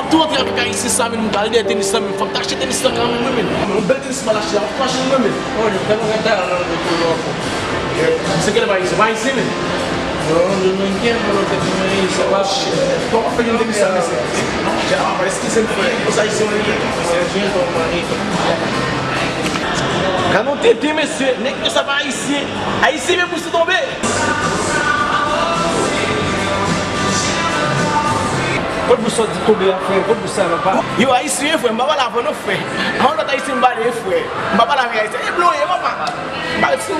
Tu entrer avec ici, ça, mais nous allons des tennis, il faut t'acheter des tennis quand même. On bel tennis mal acheté, on va acheter même. Oh, je vais regarder là le tour. C'est quel va ici, mais. Non, je ne viens pas le tennis, ça va. Comment faire une tennis ça, mais c'est. Est-ce que c'est pour ça ici on est bien ton mari. Quand on t'aide, monsieur, n'est que ça va ici. Ici, mais pour se tomber. Quando você tomou a fé, quando você não vai. Eu aí sim foi, mas lá vou no fé. Mas não tá aí sim, mas foi. Mas lá vem aí, é blue, é mamãe. Mas se o